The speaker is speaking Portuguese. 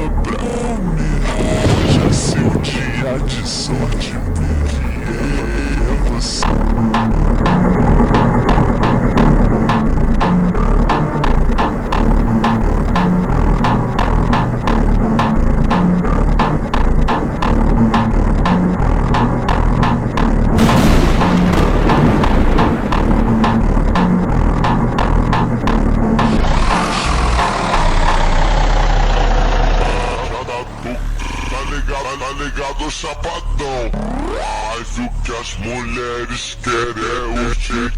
pra mim. Hoje é seu dia de sorte, é você. Tá ligado, chapadão? Mas o que as mulheres querem é o chefe,